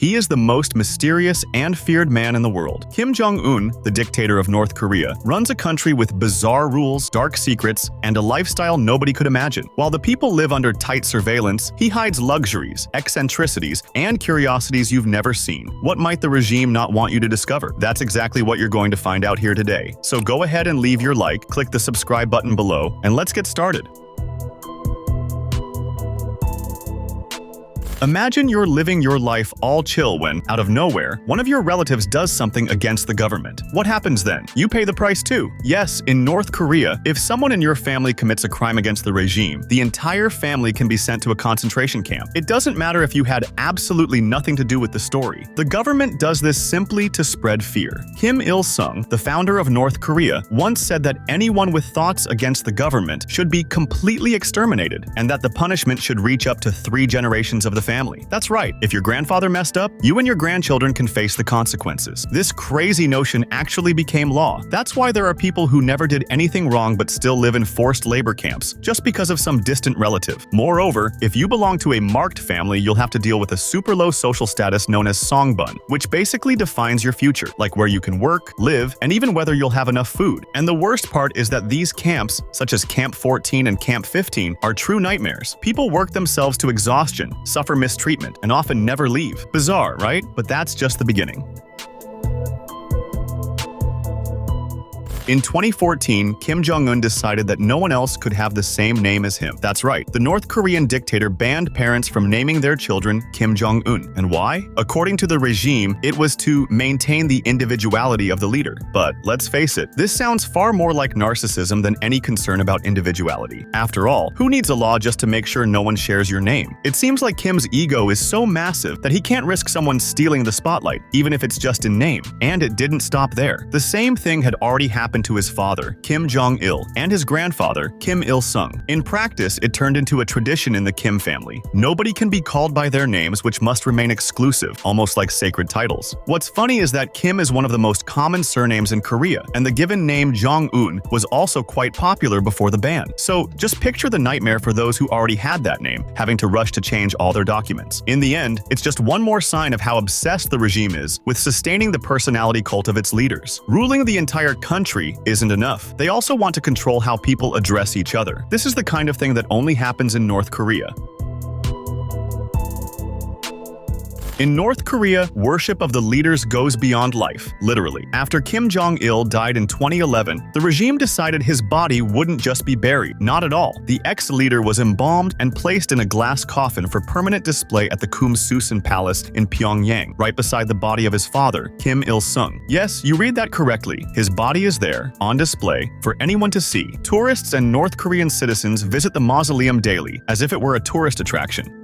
He is the most mysterious and feared man in the world. Kim Jong-un, the dictator of North Korea, runs a country with bizarre rules, dark secrets, and a lifestyle nobody could imagine. While the people live under tight surveillance, he hides luxuries, eccentricities, and curiosities you've never seen. What might the regime not want you to discover? That's exactly what you're going to find out here today. So go ahead and leave your like, click the subscribe button below, and let's get started. Imagine you're living your life all chill when, out of nowhere, one of your relatives does something against the government. What happens then? You pay the price too. Yes, in North Korea, if someone in your family commits a crime against the regime, the entire family can be sent to a concentration camp. It doesn't matter if you had absolutely nothing to do with the story. The government does this simply to spread fear. Kim Il-sung, the founder of North Korea, once said that anyone with thoughts against the government should be completely exterminated, and that the punishment should reach up to 3 generations of the family. That's right, if your grandfather messed up, you and your grandchildren can face the consequences. This crazy notion actually became law. That's why there are people who never did anything wrong but still live in forced labor camps, just because of some distant relative. Moreover, if you belong to a marked family, you'll have to deal with a super low social status known as songbun, which basically defines your future, like where you can work, live, and even whether you'll have enough food. And the worst part is that these camps, such as Camp 14 and Camp 15, are true nightmares. People work themselves to exhaustion, suffer mistreatment, and often never leave. Bizarre, right? But that's just the beginning. In 2014, Kim Jong-un decided that no one else could have the same name as him. That's right, the North Korean dictator banned parents from naming their children Kim Jong-un. And why? According to the regime, it was to maintain the individuality of the leader. But let's face it, this sounds far more like narcissism than any concern about individuality. After all, who needs a law just to make sure no one shares your name? It seems like Kim's ego is so massive that he can't risk someone stealing the spotlight, even if it's just in name. And it didn't stop there. The same thing had already happened to his father, Kim Jong-il, and his grandfather, Kim Il-sung. In practice, it turned into a tradition in the Kim family. Nobody can be called by their names, which must remain exclusive, almost like sacred titles. What's funny is that Kim is one of the most common surnames in Korea, and the given name Jong-un was also quite popular before the ban. So just picture the nightmare for those who already had that name, having to rush to change all their documents. In the end, it's just one more sign of how obsessed the regime is with sustaining the personality cult of its leaders. Ruling the entire country isn't enough. They also want to control how people address each other. This is the kind of thing that only happens in North Korea. In North Korea, worship of the leaders goes beyond life, literally. After Kim Jong-il died in 2011, the regime decided his body wouldn't just be buried. Not at all. The ex-leader was embalmed and placed in a glass coffin for permanent display at the Kumsusan Palace in Pyongyang, right beside the body of his father, Kim Il-sung. Yes, you read that correctly. His body is there, on display, for anyone to see. Tourists and North Korean citizens visit the mausoleum daily, as if it were a tourist attraction.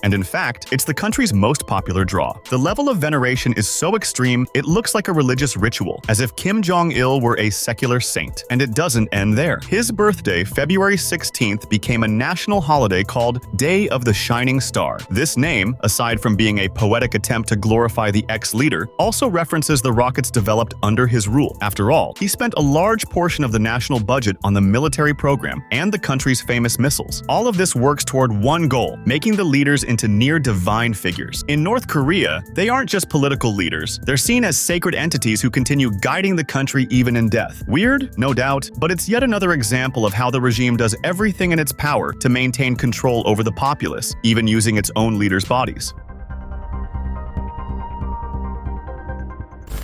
And in fact, it's the country's most popular draw. The level of veneration is so extreme, it looks like a religious ritual, as if Kim Jong-il were a secular saint. And it doesn't end there. His birthday, February 16th, became a national holiday called Day of the Shining Star. This name, aside from being a poetic attempt to glorify the ex-leader, also references the rockets developed under his rule. After all, he spent a large portion of the national budget on the military program and the country's famous missiles. All of this works toward one goal, making the leaders into near divine figures. In North Korea, they aren't just political leaders. They're seen as sacred entities who continue guiding the country even in death. Weird? No doubt, but it's yet another example of how the regime does everything in its power to maintain control over the populace, even using its own leaders' bodies.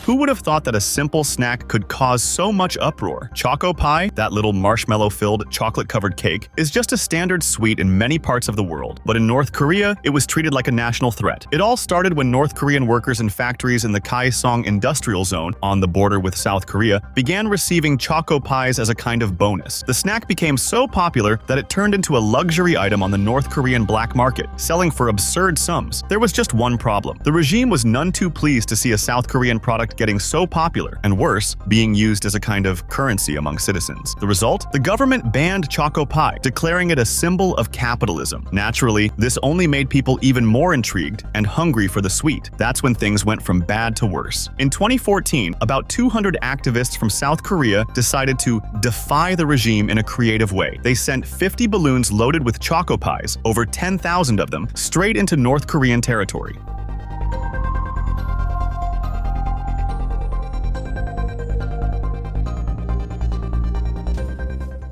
Who would have thought that a simple snack could cause so much uproar? Choco pie, that little marshmallow-filled, chocolate-covered cake, is just a standard sweet in many parts of the world. But in North Korea, it was treated like a national threat. It all started when North Korean workers in factories in the Kaesong Industrial Zone, on the border with South Korea, began receiving choco pies as a kind of bonus. The snack became so popular that it turned into a luxury item on the North Korean black market, selling for absurd sums. There was just one problem. The regime was none too pleased to see a South Korean product getting so popular, and worse, being used as a kind of currency among citizens. The result? The government banned choco pie, declaring it a symbol of capitalism. Naturally, this only made people even more intrigued and hungry for the sweet. That's when things went from bad to worse. In 2014, about 200 activists from South Korea decided to defy the regime in a creative way. They sent 50 balloons loaded with choco pies, over 10,000 of them, straight into North Korean territory.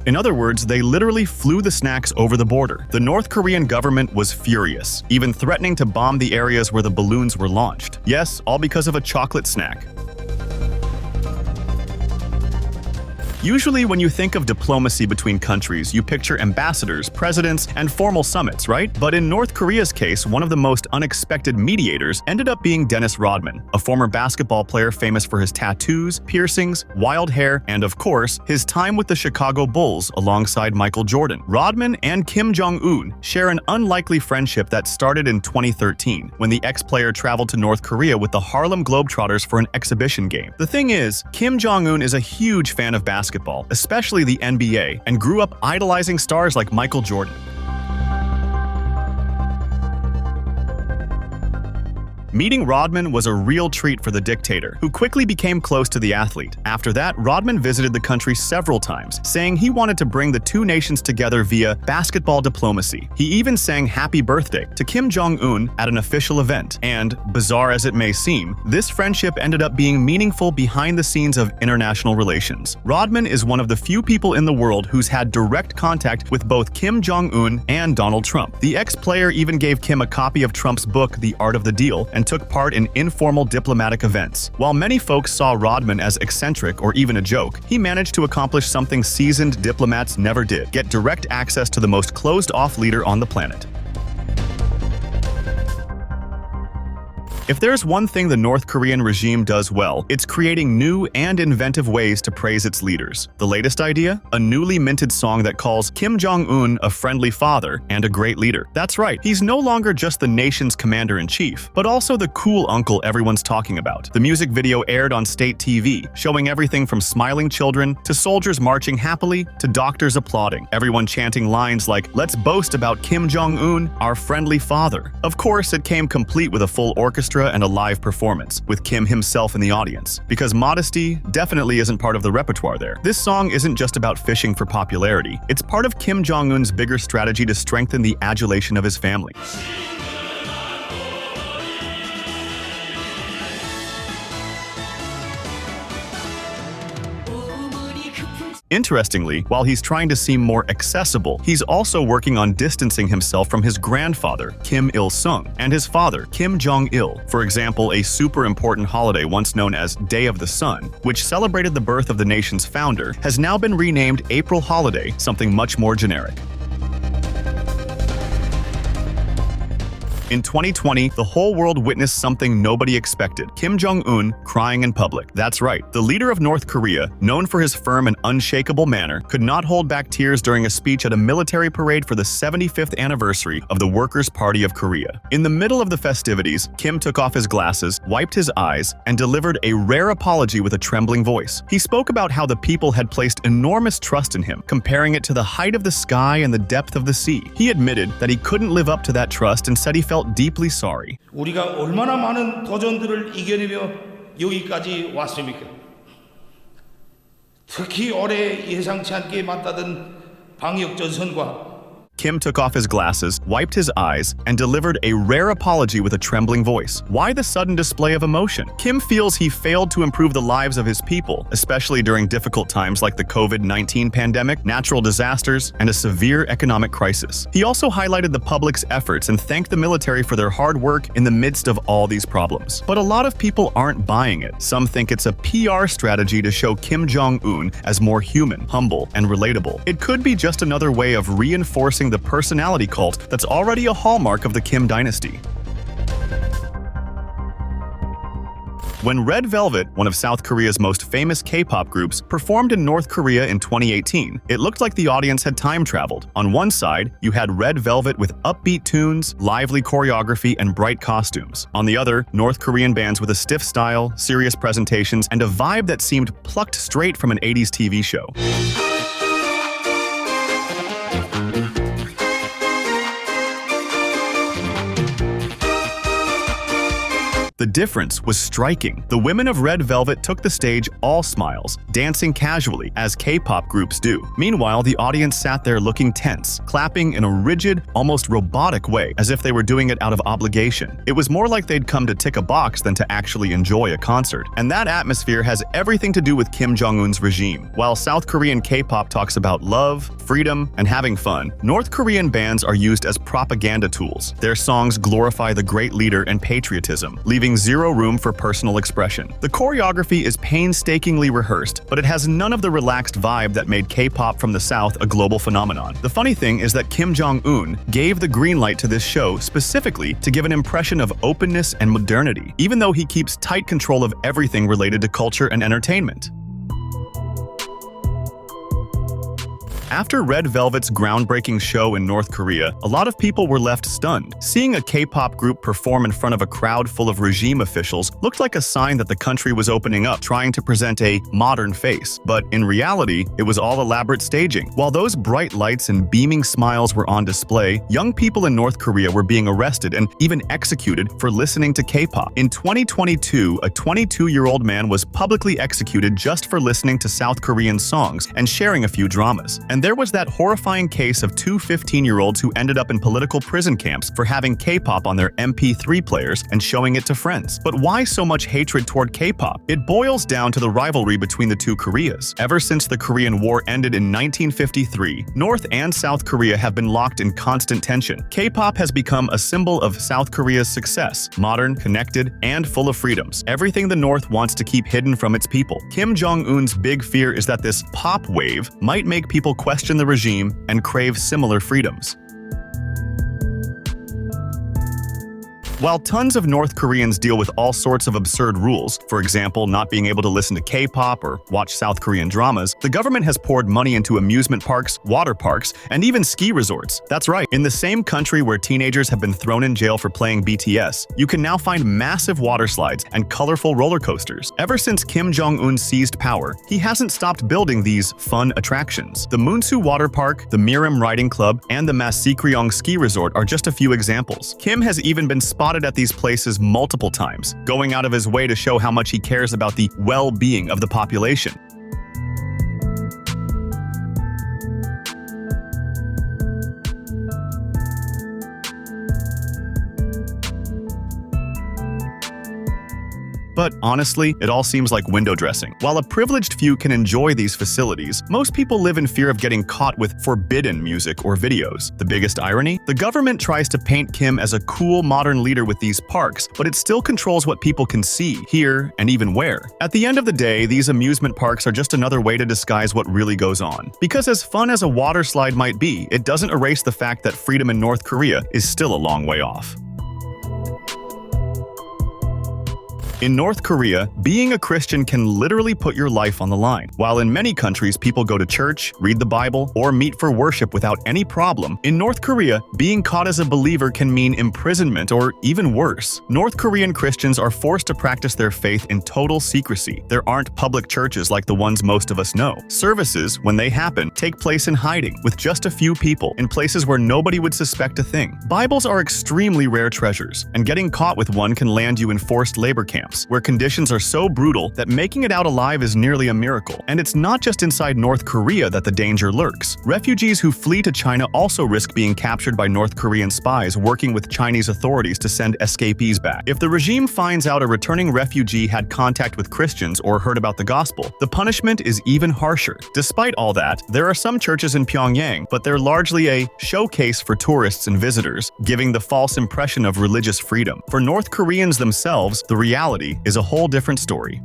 In other words, they literally flew the snacks over the border. The North Korean government was furious, even threatening to bomb the areas where the balloons were launched. Yes, all because of a chocolate snack. Usually, when you think of diplomacy between countries, you picture ambassadors, presidents, and formal summits, right? But in North Korea's case, one of the most unexpected mediators ended up being Dennis Rodman, a former basketball player famous for his tattoos, piercings, wild hair, and of course, his time with the Chicago Bulls alongside Michael Jordan. Rodman and Kim Jong-un share an unlikely friendship that started in 2013, when the ex-player traveled to North Korea with the Harlem Globetrotters for an exhibition game. The thing is, Kim Jong-un is a huge fan of basketball, especially the NBA, and grew up idolizing stars like Michael Jordan. Meeting Rodman was a real treat for the dictator, who quickly became close to the athlete. After that, Rodman visited the country several times, saying he wanted to bring the two nations together via basketball diplomacy. He even sang happy birthday to Kim Jong-un at an official event. And, bizarre as it may seem, this friendship ended up being meaningful behind the scenes of international relations. Rodman is one of the few people in the world who's had direct contact with both Kim Jong-un and Donald Trump. The ex-player even gave Kim a copy of Trump's book, The Art of the Deal, and took part in informal diplomatic events. While many folks saw Rodman as eccentric or even a joke, he managed to accomplish something seasoned diplomats never did: get direct access to the most closed-off leader on the planet. If there's one thing the North Korean regime does well, it's creating new and inventive ways to praise its leaders. The latest idea? A newly minted song that calls Kim Jong-un a friendly father and a great leader. That's right, he's no longer just the nation's commander-in-chief, but also the cool uncle everyone's talking about. The music video aired on state TV, showing everything from smiling children to soldiers marching happily to doctors applauding, everyone chanting lines like, "Let's boast about Kim Jong-un, our friendly father." Of course, it came complete with a full orchestra and a live performance, with Kim himself in the audience, because modesty definitely isn't part of the repertoire there. This song isn't just about fishing for popularity, it's part of Kim Jong-un's bigger strategy to strengthen the adulation of his family. Interestingly, while he's trying to seem more accessible, he's also working on distancing himself from his grandfather, Kim Il-sung, and his father, Kim Jong-il. For example, a super important holiday once known as Day of the Sun, which celebrated the birth of the nation's founder, has now been renamed April Holiday, something much more generic. In 2020, the whole world witnessed something nobody expected: Kim Jong-un crying in public. That's right, the leader of North Korea, known for his firm and unshakable manner, could not hold back tears during a speech at a military parade for the 75th anniversary of the Workers' Party of Korea. In the middle of the festivities, Kim took off his glasses, wiped his eyes, and delivered a rare apology with a trembling voice. He spoke about how the people had placed enormous trust in him, comparing it to the height of the sky and the depth of the sea. He admitted that he couldn't live up to that trust and said he felt deeply sorry. 우리가 얼마나 많은 도전들을 이겨내며 여기까지 왔습니까? 특히 올해 예상치 않게 맞닿은 방역 전선과 Kim took off his glasses, wiped his eyes, and delivered a rare apology with a trembling voice. Why the sudden display of emotion? Kim feels he failed to improve the lives of his people, especially during difficult times like the COVID-19 pandemic, natural disasters, and a severe economic crisis. He also highlighted the public's efforts and thanked the military for their hard work in the midst of all these problems. But a lot of people aren't buying it. Some think it's a PR strategy to show Kim Jong-un as more human, humble, and relatable. It could be just another way of reinforcing the personality cult that's already a hallmark of the Kim dynasty. When Red Velvet, one of South Korea's most famous K-pop groups, performed in North Korea in 2018, it looked like the audience had time traveled. On one side, you had Red Velvet with upbeat tunes, lively choreography, and bright costumes. On the other, North Korean bands with a stiff style, serious presentations, and a vibe that seemed plucked straight from an 80s TV show. The difference was striking. The women of Red Velvet took the stage all smiles, dancing casually, as K-pop groups do. Meanwhile, the audience sat there looking tense, clapping in a rigid, almost robotic way, as if they were doing it out of obligation. It was more like they'd come to tick a box than to actually enjoy a concert. And that atmosphere has everything to do with Kim Jong-un's regime. While South Korean K-pop talks about love, freedom, and having fun, North Korean bands are used as propaganda tools. Their songs glorify the great leader and patriotism, leaving zero room for personal expression. The choreography is painstakingly rehearsed, but it has none of the relaxed vibe that made K-pop from the South a global phenomenon. The funny thing is that Kim Jong-un gave the green light to this show specifically to give an impression of openness and modernity, even though he keeps tight control of everything related to culture and entertainment. After Red Velvet's groundbreaking show in North Korea, a lot of people were left stunned. Seeing a K-pop group perform in front of a crowd full of regime officials looked like a sign that the country was opening up, trying to present a modern face. But in reality, it was all elaborate staging. While those bright lights and beaming smiles were on display, young people in North Korea were being arrested and even executed for listening to K-pop. In 2022, a 22-year-old man was publicly executed just for listening to South Korean songs and sharing a few dramas. And there was that horrifying case of two 15-year-olds who ended up in political prison camps for having K-pop on their MP3 players and showing it to friends. But why so much hatred toward K-pop? It boils down to the rivalry between the two Koreas. Ever since the Korean War ended in 1953, North and South Korea have been locked in constant tension. K-pop has become a symbol of South Korea's success, modern, connected, and full of freedoms. Everything the North wants to keep hidden from its people. Kim Jong-un's big fear is that this pop wave might make people question the regime and crave similar freedoms. While tons of North Koreans deal with all sorts of absurd rules, for example, not being able to listen to K-pop or watch South Korean dramas, the government has poured money into amusement parks, water parks, and even ski resorts. That's right, in the same country where teenagers have been thrown in jail for playing BTS, you can now find massive water slides and colorful roller coasters. Ever since Kim Jong-un seized power, he hasn't stopped building these fun attractions. The Munsu Water Park, the Miram Riding Club, and the Masikryong Ski Resort are just a few examples. Kim has even been spotted at these places multiple times, going out of his way to show how much he cares about the well-being of the population. But honestly, it all seems like window dressing. While a privileged few can enjoy these facilities, most people live in fear of getting caught with forbidden music or videos. The biggest irony? The government tries to paint Kim as a cool, modern leader with these parks, but it still controls what people can see, hear, and even wear. At the end of the day, these amusement parks are just another way to disguise what really goes on. Because as fun as a water slide might be, it doesn't erase the fact that freedom in North Korea is still a long way off. In North Korea, being a Christian can literally put your life on the line. While in many countries people go to church, read the Bible, or meet for worship without any problem, in North Korea, being caught as a believer can mean imprisonment or even worse. North Korean Christians are forced to practice their faith in total secrecy. There aren't public churches like the ones most of us know. Services, when they happen, take place in hiding, with just a few people, in places where nobody would suspect a thing. Bibles are extremely rare treasures, and getting caught with one can land you in forced labor camps, where conditions are so brutal that making it out alive is nearly a miracle. And it's not just inside North Korea that the danger lurks. Refugees who flee to China also risk being captured by North Korean spies working with Chinese authorities to send escapees back. If the regime finds out a returning refugee had contact with Christians or heard about the gospel, the punishment is even harsher. Despite all that, there are some churches in Pyongyang, but they're largely a showcase for tourists and visitors, giving the false impression of religious freedom. For North Koreans themselves, the reality is a whole different story.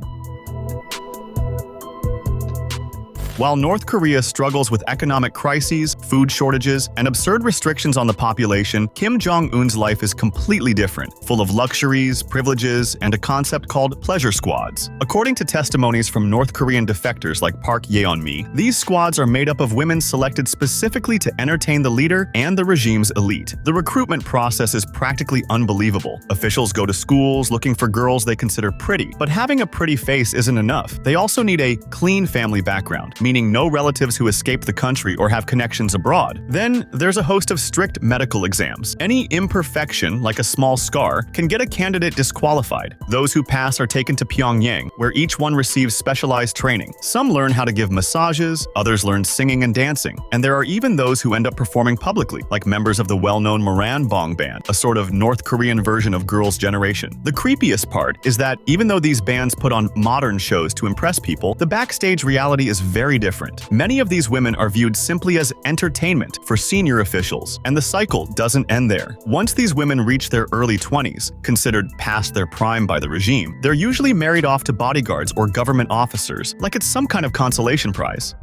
While North Korea struggles with economic crises, food shortages, and absurd restrictions on the population, Kim Jong-un's life is completely different, full of luxuries, privileges, and a concept called pleasure squads. According to testimonies from North Korean defectors like Park Yeon-mi, these squads are made up of women selected specifically to entertain the leader and the regime's elite. The recruitment process is practically unbelievable. Officials go to schools looking for girls they consider pretty, but having a pretty face isn't enough. They also need a clean family background, meaning no relatives who escaped the country or have connections abroad. Then, there's a host of strict medical exams. Any imperfection, like a small scar, can get a candidate disqualified. Those who pass are taken to Pyongyang, where each one receives specialized training. Some learn how to give massages, others learn singing and dancing, and there are even those who end up performing publicly, like members of the well-known Moranbong band, a sort of North Korean version of Girls' Generation. The creepiest part is that even though these bands put on modern shows to impress people, the backstage reality is very different. Many of these women are viewed simply as entertainment for senior officials, and the cycle doesn't end there. Once these women reach their early 20s, considered past their prime by the regime, they're usually married off to bodyguards or government officers, like it's some kind of consolation prize.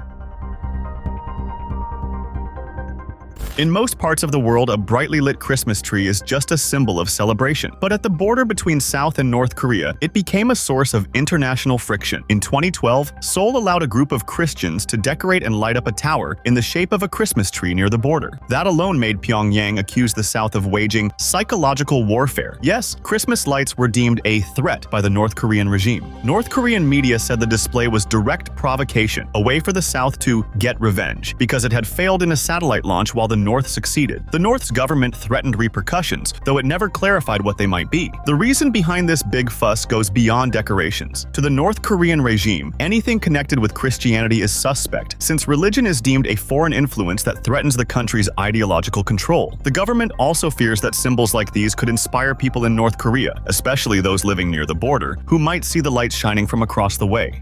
In most parts of the world, a brightly lit Christmas tree is just a symbol of celebration. But at the border between South and North Korea, it became a source of international friction. In 2012, Seoul allowed a group of Christians to decorate and light up a tower in the shape of a Christmas tree near the border. That alone made Pyongyang accuse the South of waging psychological warfare. Yes, Christmas lights were deemed a threat by the North Korean regime. North Korean media said the display was direct provocation, a way for the South to get revenge, because it had failed in a satellite launch while the North succeeded. The North's government threatened repercussions, though it never clarified what they might be. The reason behind this big fuss goes beyond decorations. To the North Korean regime, anything connected with Christianity is suspect, since religion is deemed a foreign influence that threatens the country's ideological control. The government also fears that symbols like these could inspire people in North Korea, especially those living near the border, who might see the lights shining from across the way.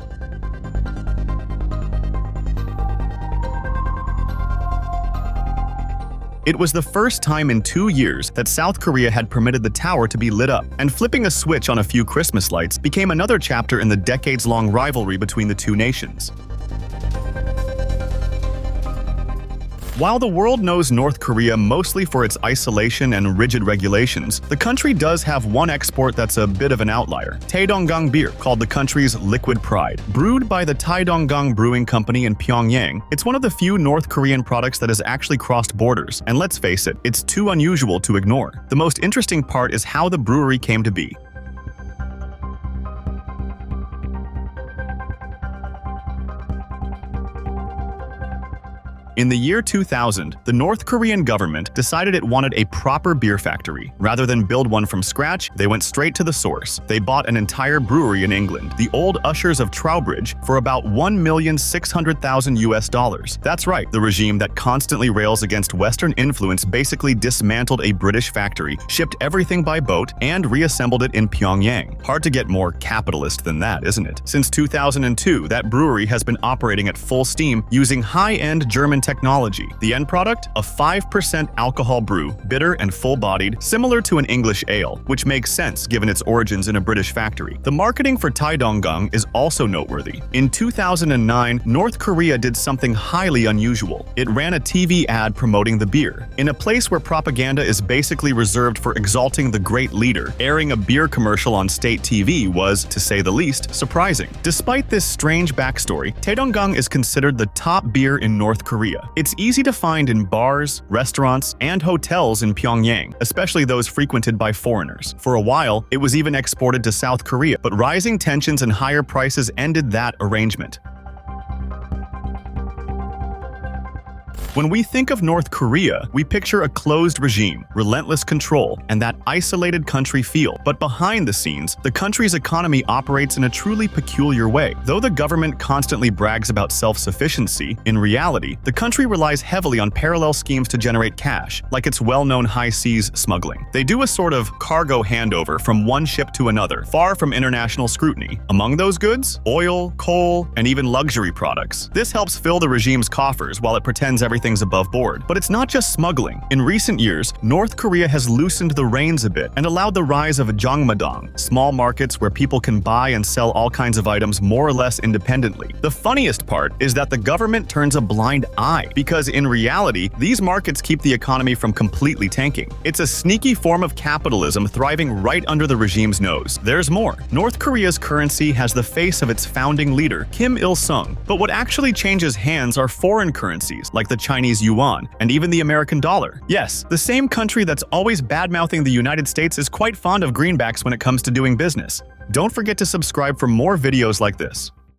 It was the first time in 2 years that South Korea had permitted the tower to be lit up, and flipping a switch on a few Christmas lights became another chapter in the decades-long rivalry between the two nations. While the world knows North Korea mostly for its isolation and rigid regulations, the country does have one export that's a bit of an outlier: Taedonggang beer, called the country's liquid pride. Brewed by the Taedonggang Brewing Company in Pyongyang, it's one of the few North Korean products that has actually crossed borders, and let's face it, it's too unusual to ignore. The most interesting part is how the brewery came to be. In the year 2000, the North Korean government decided it wanted a proper beer factory. Rather than build one from scratch, they went straight to the source. They bought an entire brewery in England, the Old Ushers of Trowbridge, for about $1,600,000. That's right, the regime that constantly rails against Western influence basically dismantled a British factory, shipped everything by boat, and reassembled it in Pyongyang. Hard to get more capitalist than that, isn't it? Since 2002, that brewery has been operating at full steam using high-end German technology. The end product? A 5% alcohol brew, bitter and full-bodied, similar to an English ale, which makes sense given its origins in a British factory. The marketing for Taedonggang is also noteworthy. In 2009, North Korea did something highly unusual. It ran a TV ad promoting the beer. In a place where propaganda is basically reserved for exalting the great leader, airing a beer commercial on state TV was, to say the least, surprising. Despite this strange backstory, Taedonggang is considered the top beer in North Korea. It's easy to find in bars, restaurants, and hotels in Pyongyang, especially those frequented by foreigners. For a while, it was even exported to South Korea, but rising tensions and higher prices ended that arrangement. When we think of North Korea, we picture a closed regime, relentless control, and that isolated country feel. But behind the scenes, the country's economy operates in a truly peculiar way. Though the government constantly brags about self-sufficiency, in reality, the country relies heavily on parallel schemes to generate cash, like its well-known high seas smuggling. They do a sort of cargo handover from one ship to another, far from international scrutiny. Among those goods, oil, coal, and even luxury products. This helps fill the regime's coffers while it pretends everything things above board. But it's not just smuggling. In recent years, North Korea has loosened the reins a bit and allowed the rise of Jongmadang, small markets where people can buy and sell all kinds of items more or less independently. The funniest part is that the government turns a blind eye, because in reality, these markets keep the economy from completely tanking. It's a sneaky form of capitalism thriving right under the regime's nose. There's more. North Korea's currency has the face of its founding leader, Kim Il-sung. But what actually changes hands are foreign currencies, like the Chinese yuan and even the American dollar. Yes, the same country that's always bad-mouthing the United States is quite fond of greenbacks when it comes to doing business. Don't forget to subscribe for more videos like this.